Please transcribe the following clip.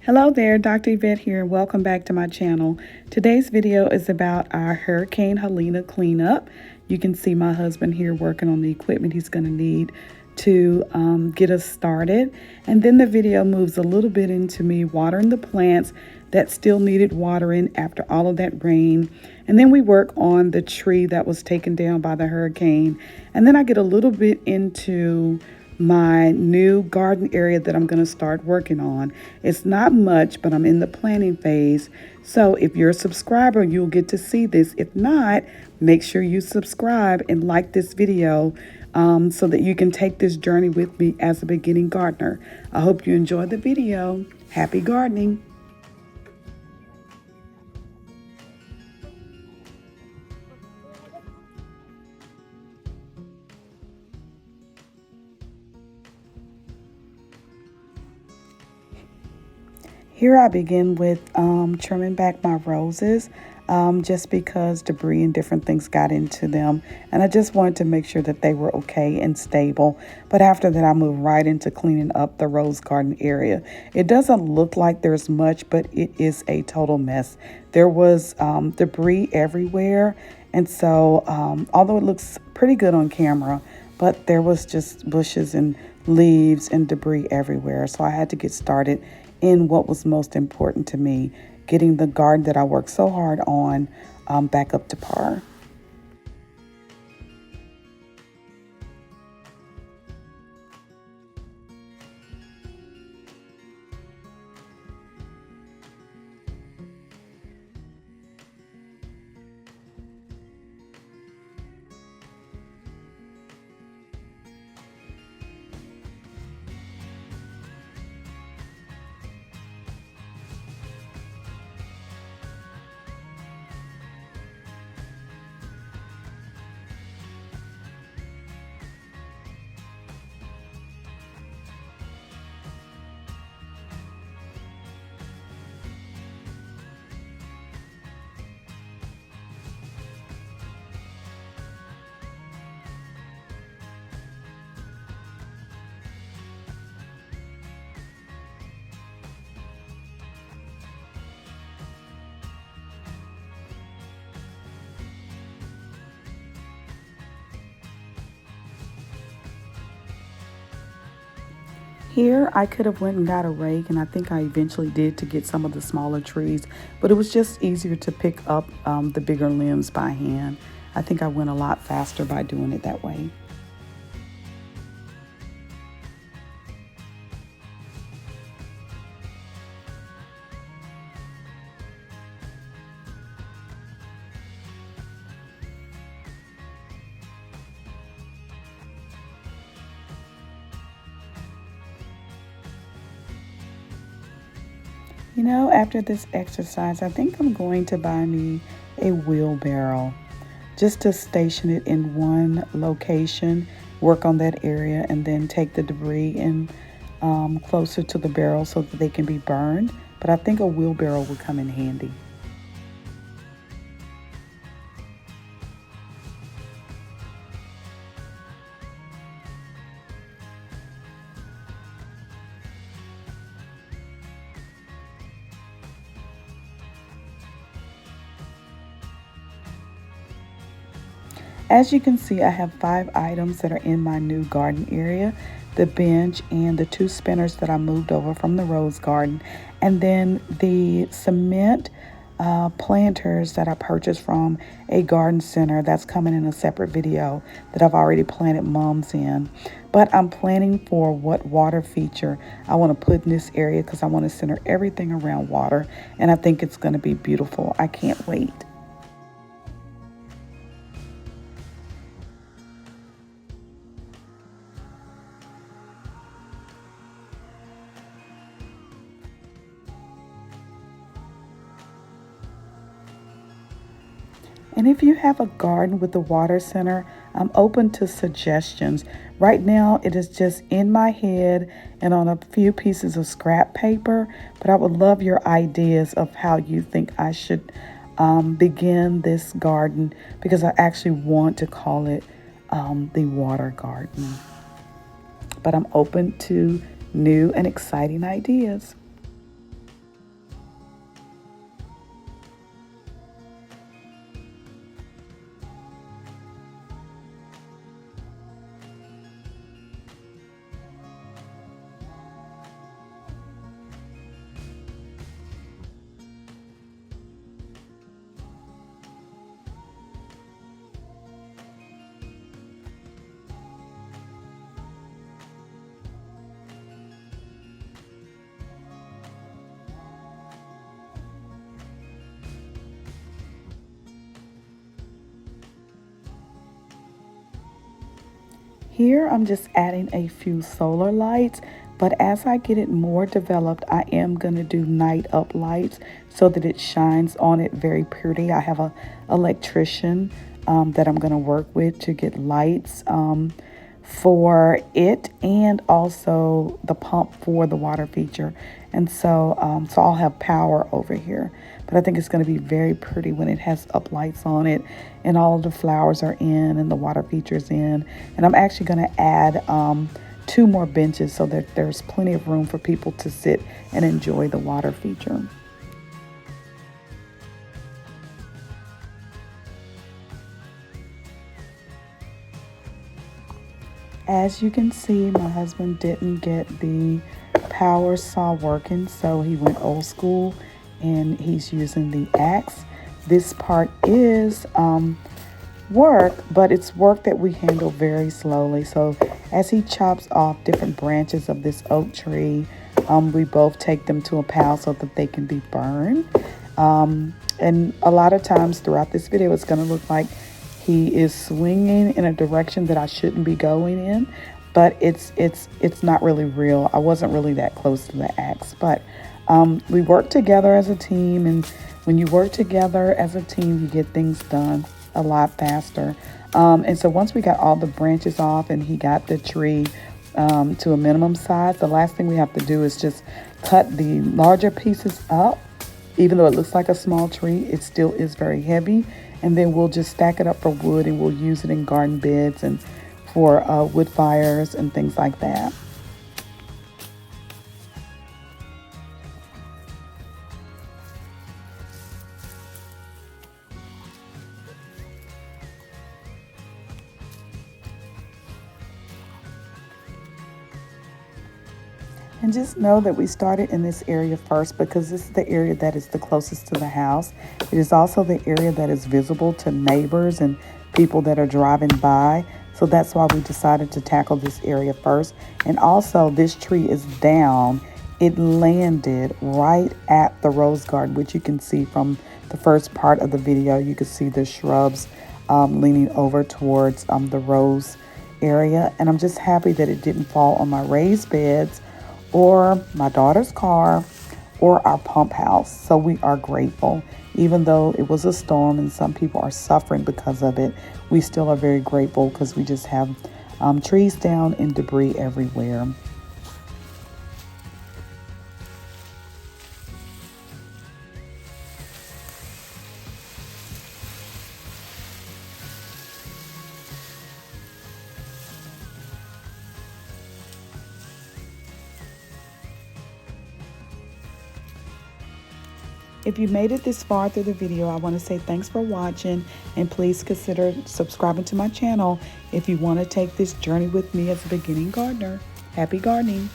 Hello there, Dr. Yvette here. Welcome back to my channel. Today's video is about our Hurricane Helene cleanup. You can see my husband here working on the equipment he's going to need to get us started. And then the video moves a little bit into me watering the plants that still needed watering after all of that rain. And then we work on the tree that was taken down by the hurricane. And then I get a little bit into my new garden area that I'm going to start working on. It's not much, but I'm in the planning phase. So if you're a subscriber, you'll get to see this. If not, make sure you subscribe and like this video so that you can take this journey with me as a beginning gardener. I hope you enjoy the video. Happy gardening. Here I begin with trimming back my roses just because debris and different things got into them. And I just wanted to make sure that they were okay and stable. But after that, I move right into cleaning up the rose garden area. It doesn't look like there's much, but it is a total mess. There was debris everywhere. And so although it looks pretty good on camera, but there was just bushes and leaves and debris everywhere. So I had to get started in what was most important to me, getting the garden that I worked so hard on back up to par. Here, I could have went and got a rake, and I think I eventually did to get some of the smaller trees, but it was just easier to pick up the bigger limbs by hand. I think I went a lot faster by doing it that way. You know, after this exercise, I think I'm going to buy me a wheelbarrow just to station it in one location, work on that area, and then take the debris in closer to the barrel so that they can be burned. But I think a wheelbarrow would come in handy. As you can see, I have 5 items that are in my new garden area: the bench and the 2 spinners that I moved over from the rose garden, and then the cement planters that I purchased from a garden center. That's coming in a separate video that I've already planted mums in. But I'm planning for what water feature I want to put in this area because I want to center everything around water, and I think it's going to be beautiful. I can't wait. And if you have a garden with a water center, I'm open to suggestions. Right now, it is just in my head and on a few pieces of scrap paper, but I would love your ideas of how you think I should begin this garden, because I actually want to call it the water garden. But I'm open to new and exciting ideas. Here I'm just adding a few solar lights, but as I get it more developed, I am going to do night up lights so that it shines on it very pretty. I have a electrician that I'm going to work with to get lights for it, and also the pump for the water feature. And so so I'll have power over here, but I think it's going to be very pretty when it has up lights on it and all of the flowers are in and the water feature's in. And I'm actually going to add 2 more benches so that there's plenty of room for people to sit and enjoy the water feature. As you can see, my husband didn't get the power saw working, so he went old school and he's using the axe. This part is work, but it's work that we handle very slowly. So as he chops off different branches of this oak tree, we both take them to a pile so that they can be burned. And a lot of times throughout this video, it's going to look like he is swinging in a direction that I shouldn't be going in, but it's not really real. I wasn't really that close to the axe, but we work together as a team, and when you work together as a team, you get things done a lot faster. And so once we got all the branches off and he got the tree to a minimum size, the last thing we have to do is just cut the larger pieces up. Even though it looks like a small tree, it still is very heavy. And then we'll just stack it up for wood, and we'll use it in garden beds and for wood fires and things like that. And just know that we started in this area first because this is the area that is the closest to the house. It is also the area that is visible to neighbors and people that are driving by. So that's why we decided to tackle this area first. And also, this tree is down. It landed right at the rose garden, which you can see from the first part of the video. You can see the shrubs leaning over towards the rose area. And I'm just happy that it didn't fall on my raised beds or my daughter's car or our pump house. So we are grateful. Even though it was a storm and some people are suffering because of it, we still are very grateful because we just have trees down and debris everywhere. If you made it this far through the video, I want to say thanks for watching, and please consider subscribing to my channel if you want to take this journey with me as a beginning gardener. Happy gardening!